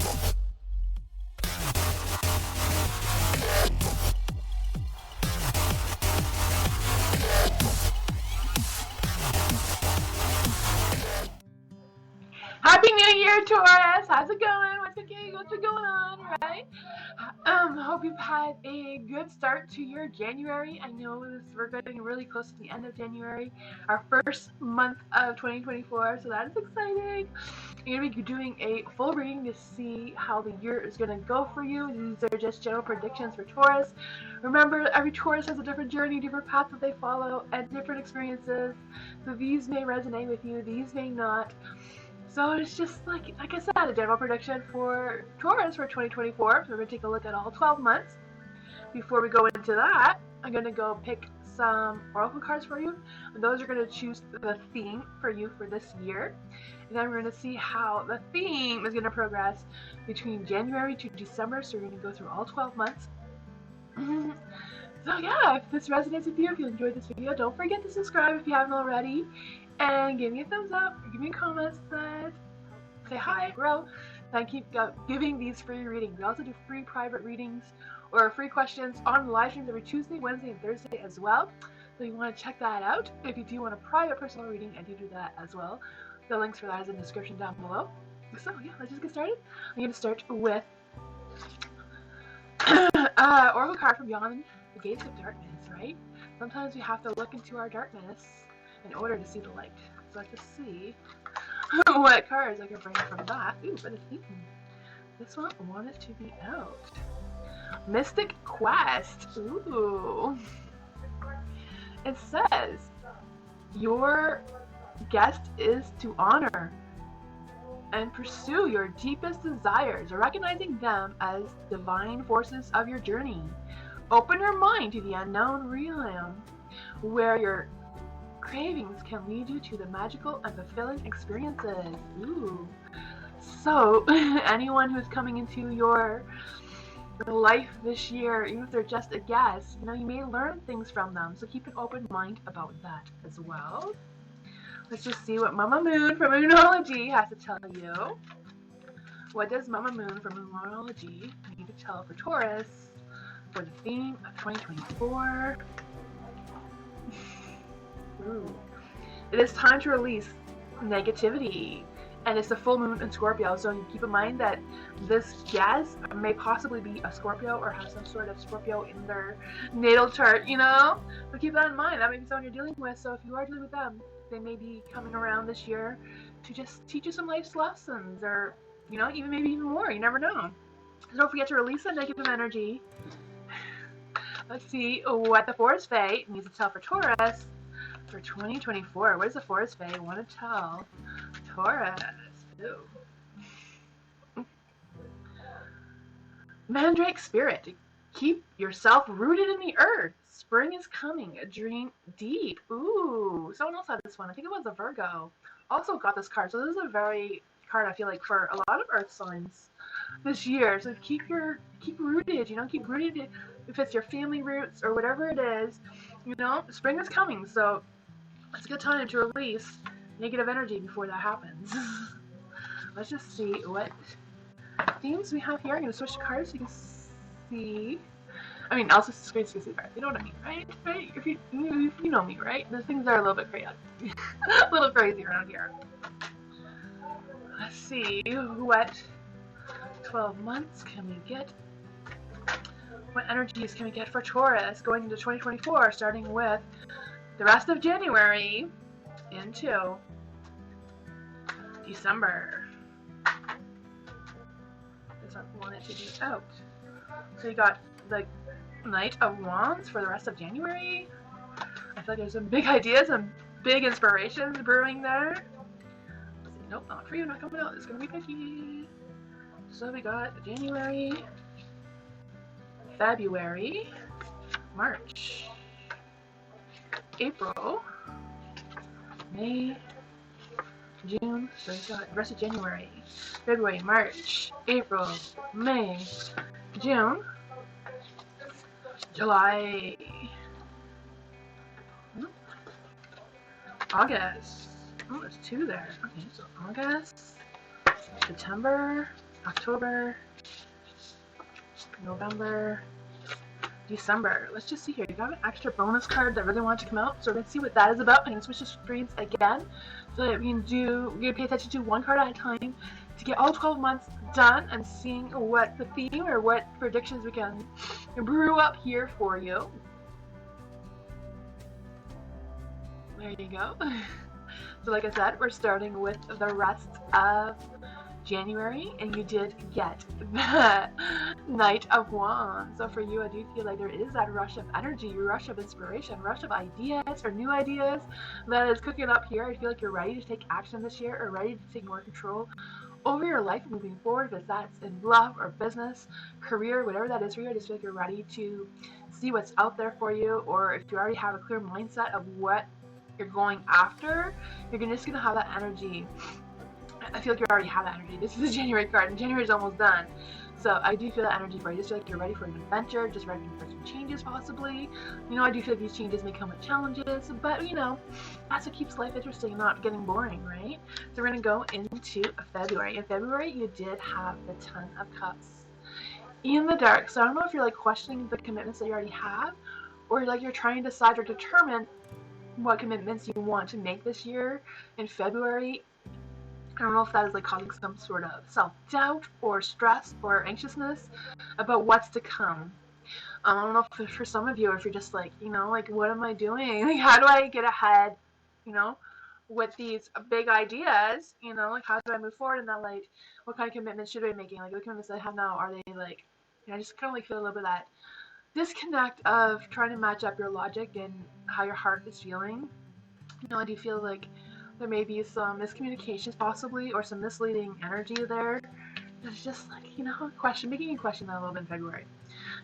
Happy New Year, Taurus! How's it going? What's okay? What's going on, right? Hope you've had a good start to your January. I know we're getting really close to the end of January, our first month of 2024, so that's exciting. I'm going to be doing a full reading to see how the year is going to go for you. These are just general predictions for Taurus. Remember, every Taurus has a different journey, different path that they follow, and different experiences. So these may resonate with you, these may not. So it's just like I said, a general prediction for Taurus for 2024. So we're going to take a look at all 12 months. Before we go into that, I'm going to go pick some oracle cards for you. And those are going to choose the theme for you for this year. And then we're going to see how the theme is going to progress between January to December. So we're going to go through all 12 months. So yeah, if this resonates with you, if you enjoyed this video, don't forget to subscribe if you haven't already. And give me a thumbs up, or give me comments that say hi, grow. And I keep giving these free readings. We also do free private readings or free questions on live streams every Tuesday, Wednesday, and Thursday as well. So you want to check that out. If you do want a private personal reading, I do that as well. The links for that is in the description down below. So yeah, let's just get started. I'm going to start with Oracle card from Beyond the Gates of Darkness, right? Sometimes we have to look into our darkness in order to see the light. So let's just see what cards I can bring from that. Ooh, but it's this one I want it to be out. Mystic Quest. Ooh. It says your guest is to honor and pursue your deepest desires, recognizing them as divine forces of your journey. Open your mind to the unknown realm, where your cravings can lead you to the magical and fulfilling experiences. Ooh. So, anyone who's coming into your life this year, even if they're just a guest, you may learn things from them. So keep an open mind about that as well. Let's just see what Mama Moon from Moonology has to tell you. What does Mama Moon from Moonology need to tell for Taurus for the theme of 2024? Ooh. It is time to release negativity, and it's a full moon in Scorpio, so you keep in mind that this guest may possibly be a Scorpio or have some sort of Scorpio in their natal chart, but keep that in mind. That may be someone you're dealing with, so if you are dealing with them, they may be coming around this year to just teach you some life's lessons, or maybe even more. You never know. So don't forget to release that negative energy. Let's see what the Forest Fae needs to tell for Taurus for 2024. What does the Forest Fae want to tell Taurus? Ooh. Mandrake Spirit. Keep yourself rooted in the earth. Spring is coming. Dream deep. Ooh. Someone else had this one. I think it was a Virgo. Also got this card. So this is a very card I feel like for a lot of earth signs this year. So keep rooted. Keep rooted. If it's your family roots or whatever it is, spring is coming. So it's a good time to release negative energy before that happens. Let's just see what themes we have here. I'm going to switch the cards so you can see. I mean, also screen to see cards. You know what I mean, right? If you know me, right? The things are a little bit crazy. A little crazy around here. Let's see what 12 months can we get. What energies can we get for Taurus going into 2024, starting with the rest of January into December. This one wanted to be out. So you got the Knight of Wands for the rest of January. I feel like there's some big ideas and big inspirations brewing there. Let's see. Nope, not for you, not coming out. It's gonna be picky. So we got January, February, March, April, May, June. So we got the rest of January, February, March, April, May, June, July, August. Oh, there's two there. Okay, so August, September, October, November, December. Let's just see here. You got an extra bonus card that really wanted to come out, so let's see what that is about. I can switch the screens again so that we can pay attention to one card at a time to get all 12 months done and seeing what the theme or what predictions we can brew up here for you. There you go. So like I said, we're starting with the rest of January, and you did get the Knight of Wands. So for you, I do feel like there is that rush of energy, rush of inspiration, rush of ideas or new ideas that is cooking up here. I feel like you're ready to take action this year, or ready to take more control over your life moving forward, if that's in love or business, career, whatever that is for you. I just feel like you're ready to see what's out there for you, or if you already have a clear mindset of what you're going after, you're just going to have that energy. I feel like you already have that energy. This is a January card, and January is almost done. So I do feel that energy for you. I just feel like you're ready for an adventure, just ready for some changes possibly. I do feel like these changes may come with challenges, but that's what keeps life interesting, not getting boring, right? So we're going to go into February. In February, you did have the Ten of Cups in the dark. So I don't know if you're questioning the commitments that you already have, or you're trying to decide or determine what commitments you want to make this year in February. I don't know if that is causing some sort of self-doubt or stress or anxiousness about what's to come. I don't know if for some of you, if you're just what am I doing? How do I get ahead, with these big ideas? How do I move forward in that light? What kind of commitments should I be making? The commitments I have now, are they I just kind of feel a little bit of that disconnect of trying to match up your logic and how your heart is feeling. I do feel like there may be some miscommunications possibly, or some misleading energy there. It's just making you question that a little bit in February.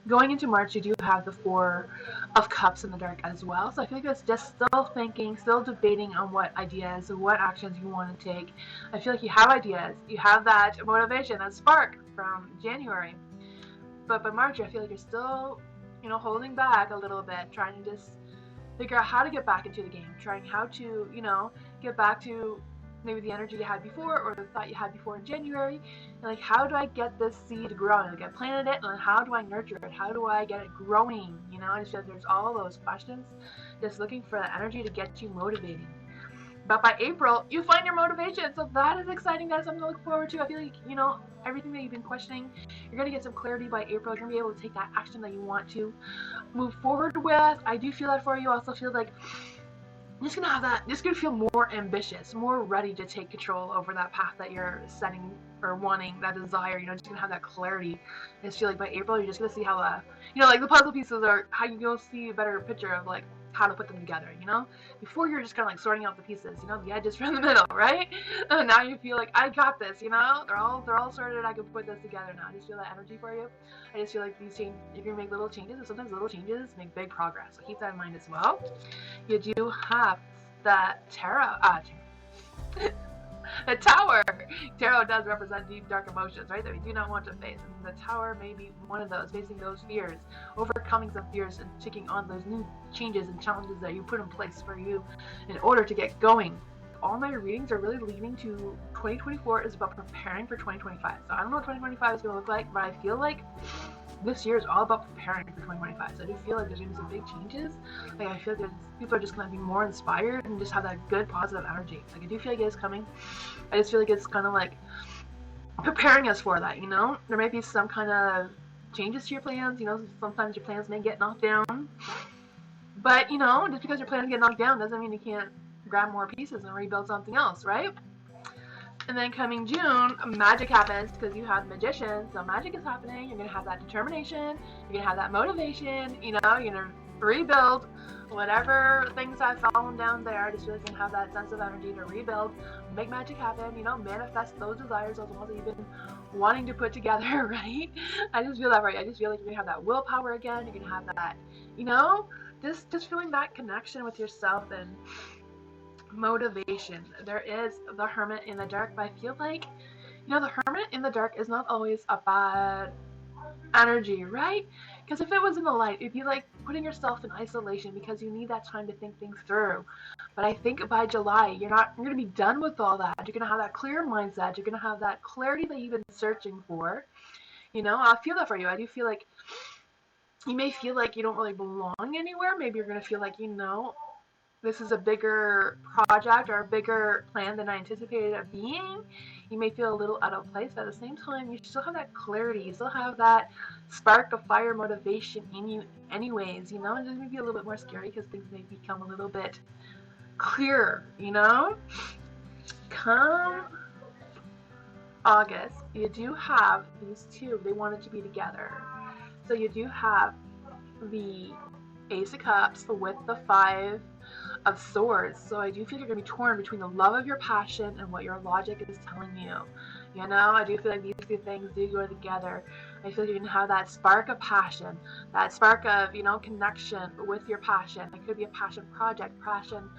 Going into March, you do have the Four of Cups in the dark as well. So I feel like it's just still thinking, still debating on what ideas, what actions you want to take. I feel like you have ideas. You have that motivation, that spark from January. But by March, I feel like you're still, holding back a little bit, trying to just figure out how to get back into the game, trying how to, get back to maybe the energy you had before, or the thought you had before in January, and how do I get this seed growing? I planted it, and how do I nurture it? How do I get it growing? I just feel like there's all those questions, just looking for that energy to get you motivated. But by April, you find your motivation, so that is exciting. That is something to look forward to. I feel like, everything that you've been questioning, you're going to get some clarity by April. You're going to be able to take that action that you want to move forward with. I do feel that for you. I also feel like you're just going to feel more ambitious, more ready to take control over that path that you're setting or wanting, that desire. Just going to have that clarity. I just feel like by April, you're just going to see how, the puzzle pieces are, how you'll see a better picture of, how to put them together, Before you're just kind of sorting out the pieces, the edges from the middle, right? And now you feel like, I got this, they're all sorted, I can put this together now. I just feel that energy for you. I just feel like these changes, you're going to make little changes, and sometimes little changes make big progress. So keep that in mind as well. You do have the Tarot, the Tower. Tarot does represent deep, dark emotions, right, that we do not want to face. And the Tower may be one of those, facing those fears, overcoming some fears, and taking on those new changes and challenges that you put in place for you in order to get going. All my readings are really leading to 2024 is about preparing for 2025. So I don't know what 2025 is going to look like, but I feel like this year is all about preparing for 2025. So I do feel like there's going to be some big changes. I feel like people are just going to be more inspired and just have that good, positive energy. I do feel like it is coming. I just feel like it's kind of preparing us for that, There might be some kind of changes to your plans. Sometimes your plans may get knocked down. But, just because your plans get knocked down doesn't mean you can't grab more pieces and rebuild something else, right? And then coming June, magic happens because you have Magician. So magic is happening. You're going to have that determination. You're going to have that motivation. You're going to rebuild whatever things have fallen down there. I just feel like you can have that sense of energy to rebuild, make magic happen, manifest those desires, those ones that you've been wanting to put together, right? I just feel that right. I just feel like you're going to have that willpower again. You're going to have that, just feeling that connection with yourself and motivation. There is the Hermit in the dark, but I feel like, the Hermit in the dark is not always a bad energy, right? Because if it was in the light, it'd be like putting yourself in isolation because you need that time to think things through. But I think by July, you're gonna be done with all that. You're gonna have that clear mindset. You're gonna have that clarity that you've been searching for. I feel that for you. I do feel like you may feel like you don't really belong anywhere. Maybe you're gonna feel like, this is a bigger project or a bigger plan than I anticipated it being. You may feel a little out of place, but at the same time, you still have that clarity. You still have that spark of fire motivation in you anyways, It just may be a little bit more scary because things may become a little bit clearer, Come August, you do have these two. They wanted to be together. So you do have the Ace of Cups with the Five of Swords. So I do feel you're going to be torn between the love of your passion and what your logic is telling you. I do feel like these two things do go together. I feel like you're going to have that spark of passion, that spark of, connection with your passion. It could be a passion project, passion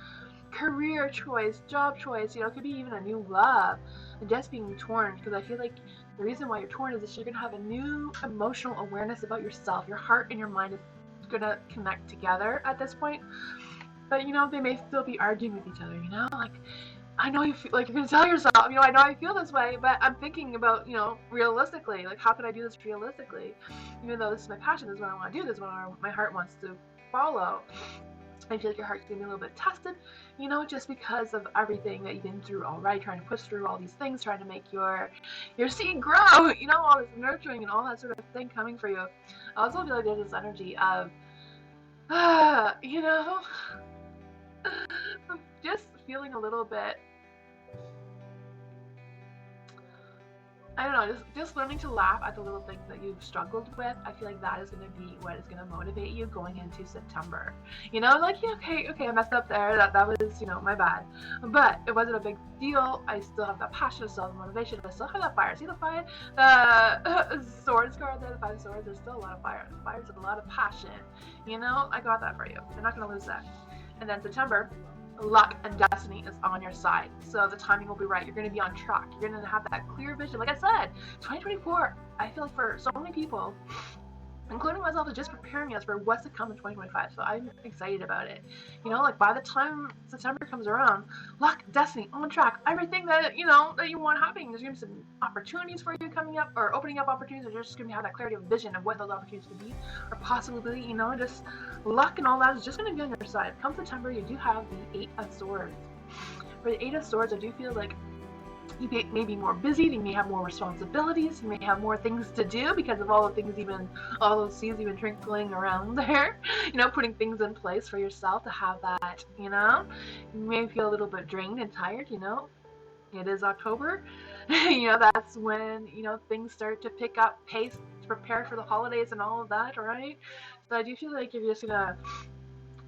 career choice, job choice, it could be even a new love. And just being torn, because I feel like the reason why you're torn is that you're going to have a new emotional awareness about yourself. Your heart and your mind is going to connect together at this point. But, they may still be arguing with each other, like, I know you feel like you're going to tell yourself, I know I feel this way, but I'm thinking about, realistically, like, how can I do this realistically? Even though this is my passion, this is what I want to do, this is what my heart wants to follow. I feel like your heart's going to be a little bit tested, just because of everything that you've been through already, trying to push through all these things, trying to make your seed grow, all this nurturing and all that sort of thing coming for you. I also feel like there's this energy of, just feeling a little bit, I don't know, just learning to laugh at the little things that you've struggled with. I feel like that is going to be what is going to motivate you going into September. Like, yeah, okay, I messed up there. That was, my bad. But it wasn't a big deal. I still have that passion, I still have the motivation, I still have that fire. See the fire? The swords card there, the 5 swords, there's still a lot of fire. Fire's a lot of passion. I got that for you. You're not going to lose that. And then September, luck and destiny is on your side. So the timing will be right. You're going to be on track. You're going to have that clear vision. Like I said, 2024, I feel like for so many people, including myself, is just preparing us for what's to come in 2025. So I'm excited about it. Like by the time September comes around, luck, destiny, on track, everything that, that you want happening. There's going to be some opportunities for you coming up or opening up opportunities. You're just going to have that clarity of vision of what those opportunities could be or possibly, just luck and all that is just going to be on your side. Come September, you do have the 8 of Swords. For the 8 of Swords, I do feel like you may be more busy, you may have more responsibilities, you may have more things to do because of all all those seeds you've been twinkling around there, putting things in place for yourself to have that, you may feel a little bit drained and tired, it is October, that's when, things start to pick up pace to prepare for the holidays and all of that, right? So I do feel like you're just gonna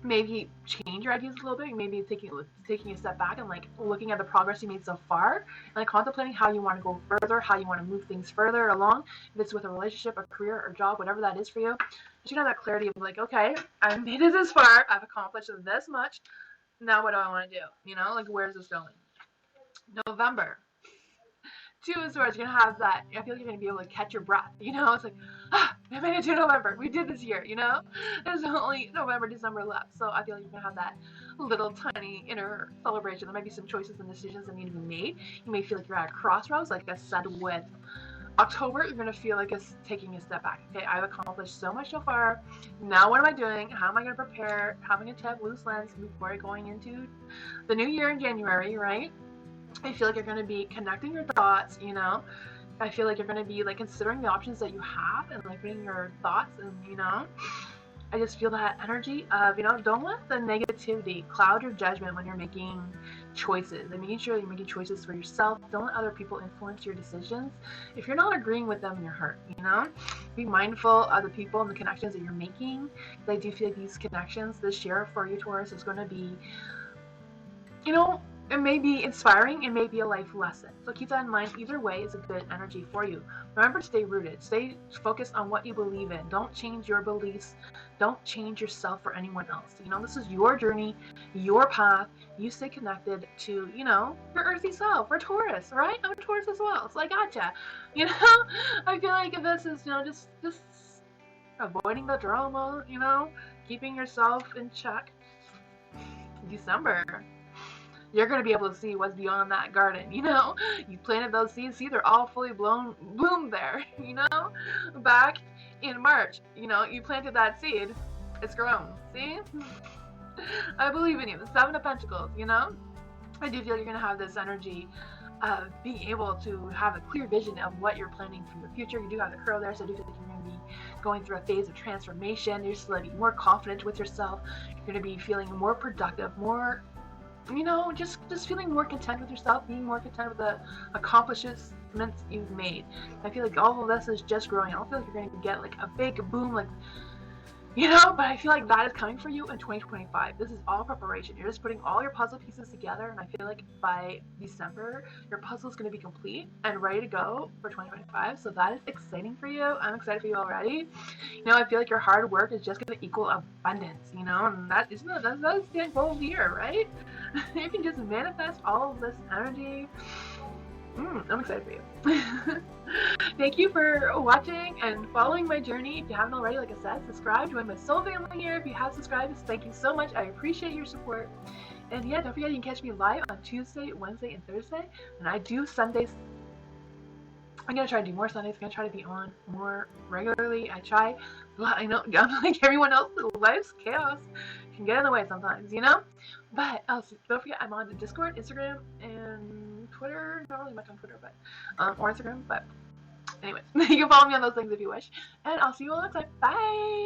maybe change your ideas a little bit, maybe taking a step back and like looking at the progress you made so far and like contemplating how you want to go further, how you want to move things further along, if it's with a relationship, a career, or job, whatever that is for you. But you have that clarity of like, okay, I've made it this far, I've accomplished this much, now what do I want to do? Like where's this going? November. 2 of Swords, you're going to have that, I feel like you're going to be able to catch your breath, it's like, I made it to November, we did this year, there's only November, December left, so I feel like you're going to have that little tiny inner celebration. There might be some choices and decisions that need to be made. You may feel like you're at a crossroads, like I said with October, you're going to feel like it's taking a step back. Okay, I've accomplished so much so far, now what am I doing? How am I going to prepare? How am I going to tap loose ends before going into the new year in January, right? I feel like you're going to be connecting your thoughts, I feel like you're going to be like considering the options that you have and like putting your thoughts and, I just feel that energy of, don't let the negativity cloud your judgment when you're making choices and making sure you're making choices for yourself. Don't let other people influence your decisions if you're not agreeing with them in your heart, Be mindful of the people and the connections that you're making. I do feel like these connections this year for you, Taurus, is going to be, It may be inspiring, it may be a life lesson. So keep that in mind. Either way is a good energy for you. Remember to stay rooted. Stay focused on what you believe in. Don't change your beliefs. Don't change yourself for anyone else. This is your journey, your path. You stay connected to, your earthy self. We're Taurus, right? I'm a Taurus as well. So I gotcha. I feel like this is, just avoiding the drama, keeping yourself in check. December, you're going to be able to see what's beyond that garden, You planted those seeds. See, they're all fully bloomed there, Back in March, you planted that seed. It's grown. See? I believe in you. The Seven of Pentacles, I do feel you're going to have this energy of being able to have a clear vision of what you're planning for your future. You do have the curl there, so I do feel like you're going to be going through a phase of transformation. You're just going to be more confident with yourself. You're going to be feeling more productive, more just feeling more content with yourself, being more content with the accomplishments you've made. I feel like all of this is just growing. I don't feel like you're going to get like a big boom, but I feel like that is coming for you in 2025. This is all preparation. You're just putting all your puzzle pieces together, and I feel like by December, your puzzle is going to be complete and ready to go for 2025. So that is exciting for you. I'm excited for you already. I feel like your hard work is just going to equal abundance, and that's the goal of the year, right? You can just manifest all of this energy. I'm excited for you. Thank you for watching and following my journey. If you haven't already, like I said, subscribe. Join my soul family here. If you have subscribed, thank you so much. I appreciate your support. And yeah, don't forget you can catch me live on Tuesday, Wednesday, and Thursday. And I do Sundays. I'm going to try to do more Sundays. I'm going to try to be on more regularly. I know, I'm like everyone else, life's chaos can get in the way sometimes, But also, don't forget, I'm on the Discord, Instagram, and Twitter. Not really much on Twitter, but or Instagram. But anyways, you can follow me on those things if you wish. And I'll see you all next time. Bye.